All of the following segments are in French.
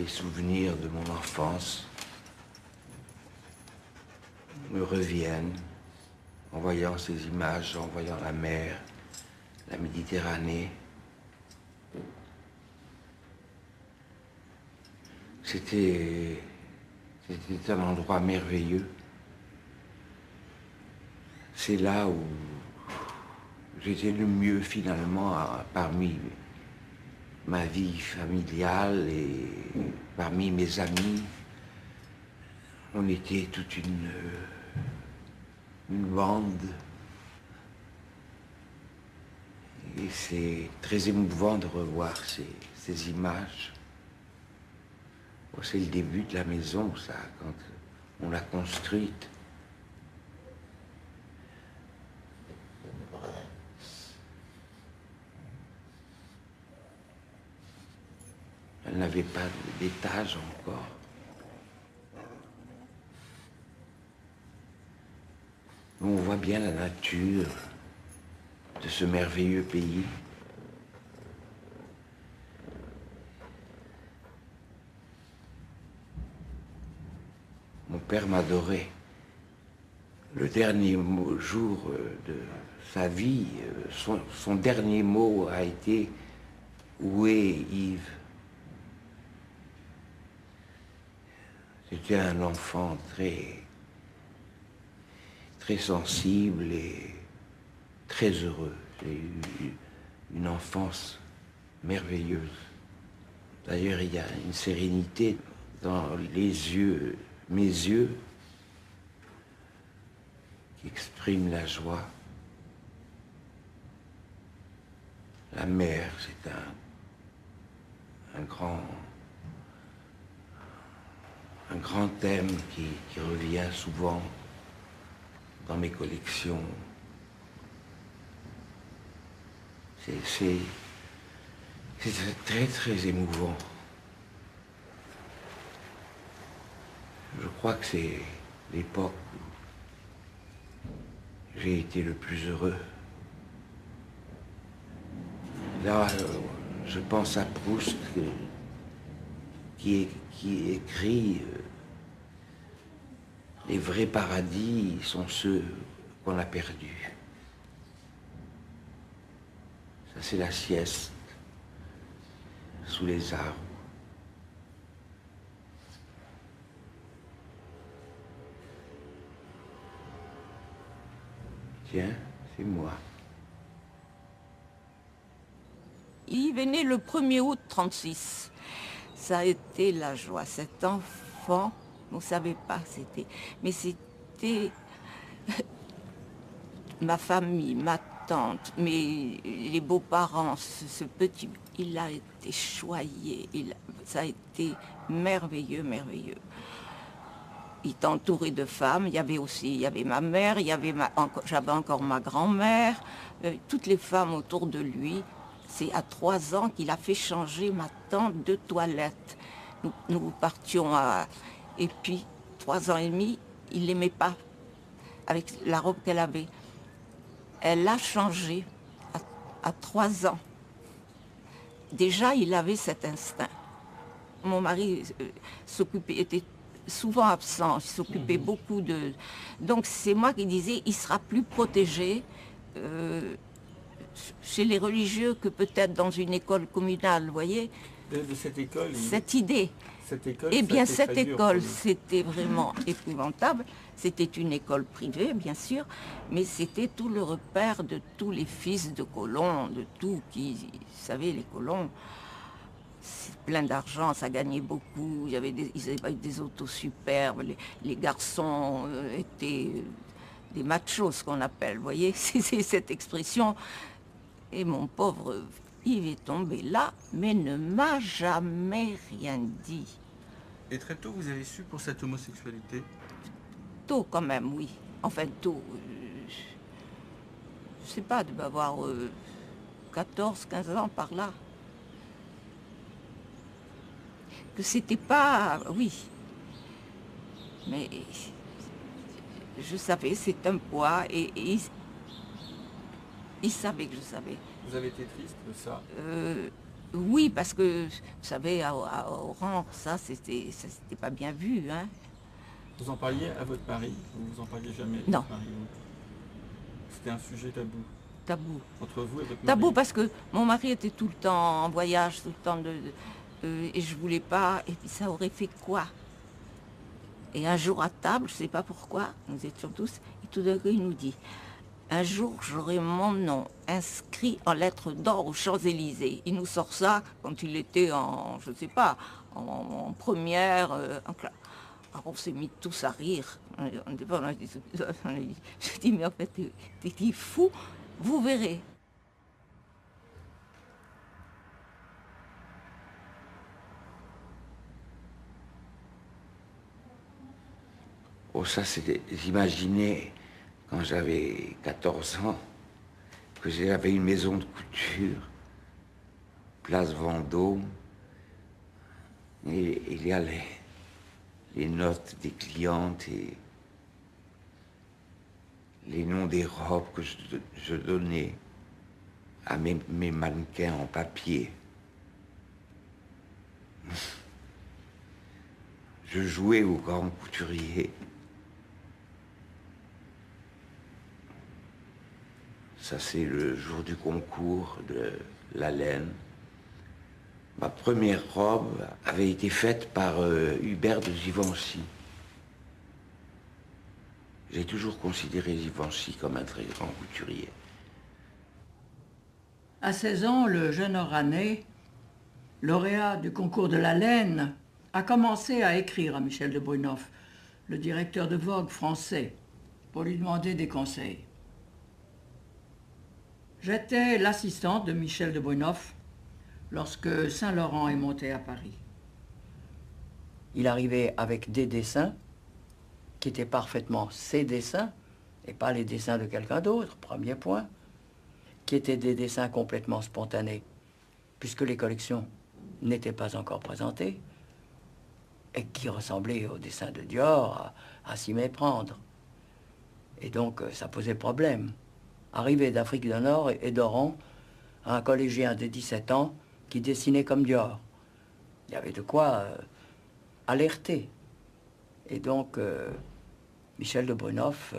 des souvenirs de mon enfance me reviennent en voyant ces images, en voyant la mer, la Méditerranée. C'était un endroit merveilleux. C'est là où j'étais le mieux finalement parmi ma vie familiale et parmi mes amis. On était toute une bande. Et c'est très émouvant de revoir ces images. Bon, c'est le début de la maison, ça, quand on l'a construite. Elle n'avait pas d'étage encore. On voit bien la nature de ce merveilleux pays. Mon père m'adorait. Le dernier jour de sa vie, son dernier mot a été « Où est Yves ?» C'était un enfant très sensible et très heureux. J'ai eu une enfance merveilleuse. D'ailleurs, il y a une sérénité dans les yeux, mes yeux, qui exprime la joie. La mer, c'est un grand thème qui revient souvent dans mes collections. C'est très émouvant. Je crois que c'est l'époque où j'ai été le plus heureux. Là, je pense à Proust qui écrit les vrais paradis sont ceux qu'on a perdus. Ça, c'est la sieste sous les arbres. Tiens, c'est moi. Il est né le 1er août 1936. Ça a été la joie. Cet enfant, on ne savait pas c'était. Mais c'était ma famille, ma tante, les beaux-parents, ce petit, il a été choyé. Ça a été merveilleux, merveilleux. Il était entouré de femmes. Il y avait ma mère, j'avais encore ma grand-mère, toutes les femmes autour de lui. C'est à 3 ans qu'il a fait changer ma tante de toilette. Nous partions à... Et puis, 3 ans et demi, il l'aimait pas avec la robe qu'elle avait. Elle a changé à 3 ans. Déjà, il avait cet instinct. Mon mari était souvent absent, il s'occupait beaucoup de... Donc c'est moi qui disais, il sera plus protégé chez les religieux que peut-être dans une école communale, vous voyez. De cette école. Cette idée. Cette école. Eh bien, cette école, c'était vraiment épouvantable. C'était une école privée, bien sûr, mais c'était tout le repère de tous les fils de colons, de tout qui, vous savez, les colons, c'est plein d'argent, ça gagnait beaucoup. Ils avaient des autos superbes. Les garçons étaient des machos, ce qu'on appelle, vous voyez, c'est cette expression. Et mon pauvre Yves est tombé là, mais ne m'a jamais rien dit. Et très tôt, vous avez su pour cette homosexualité? Tôt quand même, oui. Enfin, tôt. Je sais pas, de m'avoir 14, 15 ans par là. Que c'était pas... Oui. Mais je savais, c'est un poids et il savait que je savais. Vous avez été triste de ça? Oui, parce que, vous savez, à Oran, ça, c'était pas bien vu, hein. Vous en parliez à votre mari ou vous en parliez jamais à Non, votre mari? C'était un sujet tabou tabou. entre vous et votre mari? Tabou parce que mon mari était tout le temps en voyage, tout le temps et je voulais pas, et puis ça aurait fait quoi? Et un jour à table, je sais pas pourquoi, nous étions tous, et tout d'un coup il nous dit, un jour j'aurai mon nom inscrit en lettres d'or aux Champs-Élysées. Il nous sort ça quand il était en, je sais pas, en première, en classe. Alors on s'est mis tous à rire. Je dis, mais en fait, t'es fou, vous verrez. Oh, ça, c'était, j'imaginais, quand j'avais 14 ans, que j'avais une maison de couture, place Vendôme, et il y a les notes des clientes et les noms des robes que je donnais à mes mannequins en papier. Je jouais au grand couturier. Ça, c'est le jour du concours de la laine. Ma première robe avait été faite par Hubert de Givenchy. J'ai toujours considéré Givenchy comme un très grand couturier. À 16 ans, le jeune Oranais, lauréat du concours de la laine, a commencé à écrire à Michel de Brunoff, le directeur de Vogue français, pour lui demander des conseils. J'étais l'assistante de Michel de Brunoff lorsque Saint-Laurent est monté à Paris. Il arrivait avec des dessins qui étaient parfaitement ses dessins et pas les dessins de quelqu'un d'autre, premier point, qui étaient des dessins complètement spontanés, puisque les collections n'étaient pas encore présentées, et qui ressemblaient aux dessins de Dior, à s'y méprendre. Et donc, ça posait problème. Arrivé d'Afrique du Nord et d'Oran, un collégien de 17 ans qui dessinait comme Dior. Il y avait de quoi alerter. Et donc, Michel de Brunoff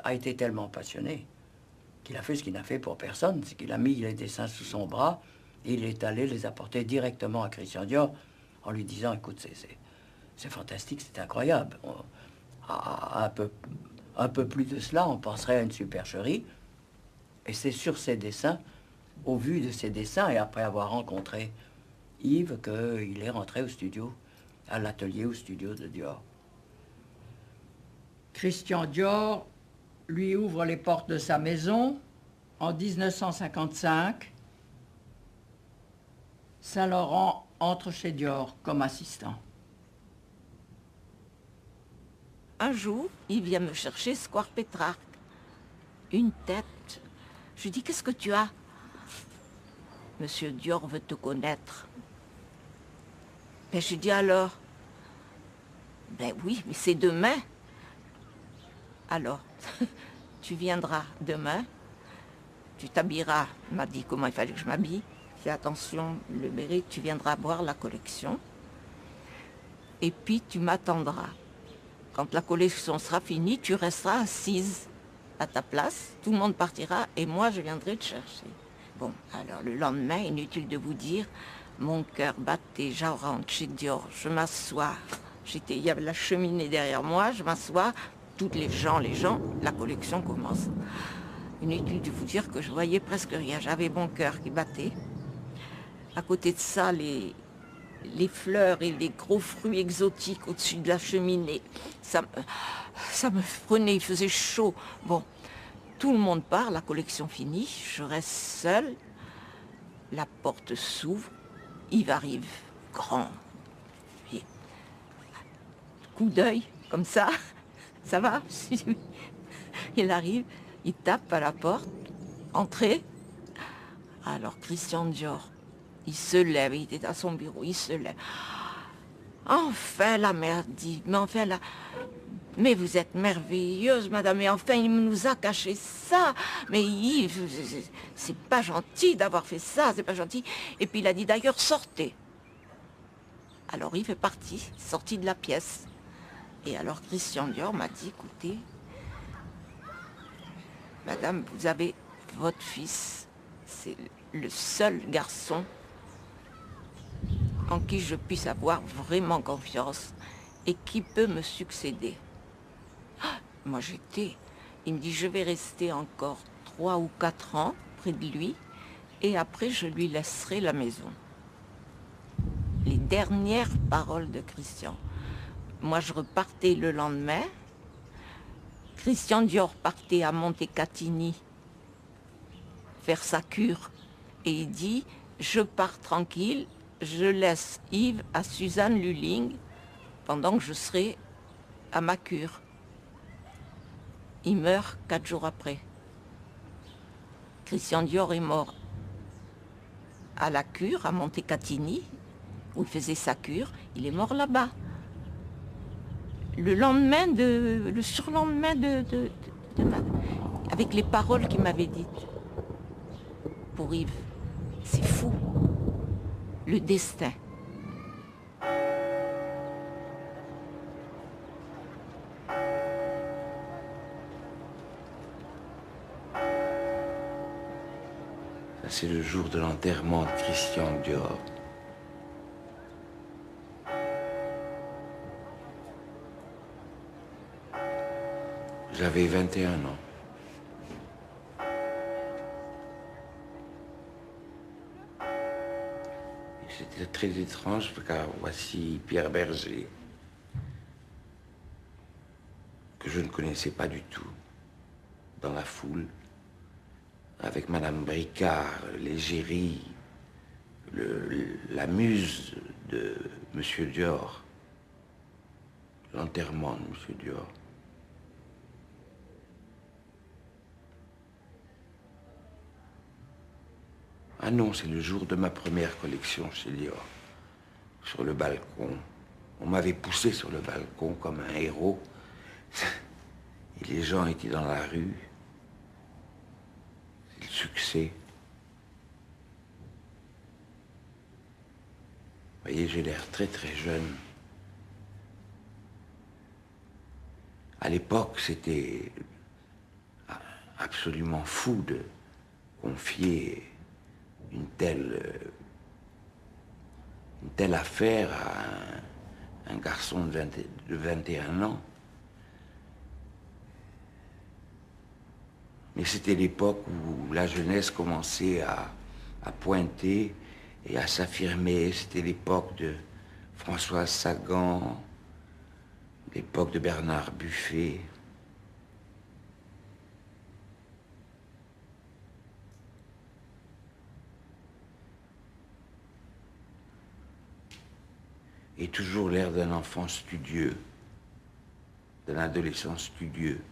a été tellement passionné qu'il a fait ce qu'il n'a fait pour personne, c'est qu'il a mis les dessins sous son bras et il est allé les apporter directement à Christian Dior en lui disant, écoute, c'est fantastique, c'est incroyable. Un peu plus de cela, on penserait à une supercherie. Et c'est sur ces dessins, au vu de ces dessins, et après avoir rencontré Yves, qu'il est rentré au studio, à l'atelier, au studio de Dior. Christian Dior lui ouvre les portes de sa maison en 1955. Saint-Laurent entre chez Dior comme assistant. Un jour, il vient me chercher Square Pétrarque. Une tête. Je lui dis, qu'est-ce que tu as? Monsieur Dior veut te connaître. Ben, je lui dis alors. Ben oui, mais c'est demain. Alors, tu viendras demain. Tu t'habilleras. Il m'a dit comment il fallait que je m'habille. Fais attention, le mérite, tu viendras voir la collection. Et puis tu m'attendras. Quand la collection sera finie, tu resteras assise à ta place, tout le monde partira et moi je viendrai te chercher. Bon, alors le lendemain, inutile de vous dire, mon cœur battait, je rentre chez Dior, je m'assois. Il y avait la cheminée derrière moi, je m'assois, toutes les gens, la collection commence. Inutile de vous dire que je voyais presque rien, j'avais mon cœur qui battait. À côté de ça, les fleurs et les gros fruits exotiques au-dessus de la cheminée. Ça me prenait, il faisait chaud. Bon, tout le monde part, la collection finie, je reste seule. La porte s'ouvre, Yves arrive, grand. Puis, coup d'œil, comme ça va? Il arrive, il tape à la porte, entrez. Alors Christian Dior, il se lève, il était à son bureau, il se lève. Enfin la mère dit, mais enfin Mais vous êtes merveilleuse, madame, et enfin, il nous a caché ça. Mais Yves, c'est pas gentil d'avoir fait ça, c'est pas gentil. Et puis il a dit d'ailleurs, sortez. Alors Yves est parti, sorti de la pièce. Et alors Christian Dior m'a dit, écoutez, madame, vous avez votre fils, c'est le seul garçon en qui je puisse avoir vraiment confiance et qui peut me succéder. Moi j'étais, il me dit je vais rester encore 3 ou 4 ans près de lui et après je lui laisserai la maison. Les dernières paroles de Christian. Moi je repartais le lendemain, Christian Dior partait à Montecatini faire sa cure et il dit je pars tranquille, je laisse Yves à Suzanne Lulling pendant que je serai à ma cure. Il meurt 4 jours après. Christian Dior est mort à la cure, à Montecatini, où il faisait sa cure. Il est mort là-bas. Le surlendemain avec les paroles qu'il m'avait dites. Pour Yves, c'est fou. Le destin. C'est le jour de l'enterrement de Christian Dior. J'avais 21 ans. C'était très étrange car voici Pierre Berger, que je ne connaissais pas du tout, dans la foule, avec Madame Bricard, l'égérie, la muse de Monsieur Dior, l'enterrement de Monsieur Dior. Ah non, c'est le jour de ma première collection chez Dior, sur le balcon. On m'avait poussé sur le balcon comme un héros, et les gens étaient dans la rue. Le succès. Vous voyez, j'ai l'air très très jeune. À l'époque, c'était absolument fou de confier une telle affaire à un garçon de 21 ans. Mais c'était l'époque où la jeunesse commençait à pointer et à s'affirmer. C'était l'époque de Françoise Sagan, l'époque de Bernard Buffet. Et toujours l'air d'un enfant studieux, d'un adolescent studieux.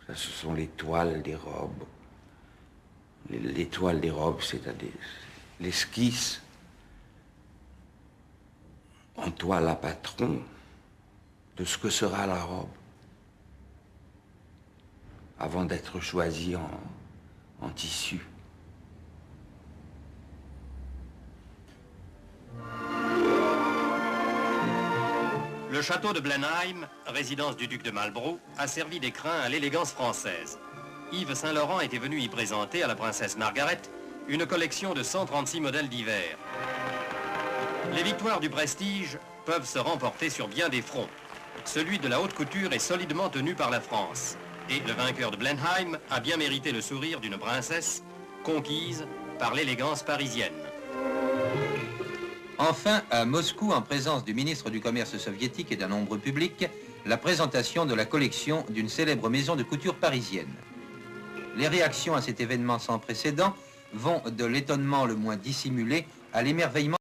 Ça, ce sont les toiles des robes. Les toiles des robes, c'est-à-dire l'esquisse en toile à patron de ce que sera la robe avant d'être choisie en tissu. Le château de Blenheim, résidence du duc de Marlborough, a servi d'écrin à l'élégance française. Yves Saint-Laurent était venu y présenter à la princesse Margaret une collection de 136 modèles divers. Les victoires du prestige peuvent se remporter sur bien des fronts. Celui de la haute couture est solidement tenu par la France. Et le vainqueur de Blenheim a bien mérité le sourire d'une princesse conquise par l'élégance parisienne. Enfin, à Moscou, en présence du ministre du Commerce soviétique et d'un nombre public, la présentation de la collection d'une célèbre maison de couture parisienne. Les réactions à cet événement sans précédent vont de l'étonnement le moins dissimulé à l'émerveillement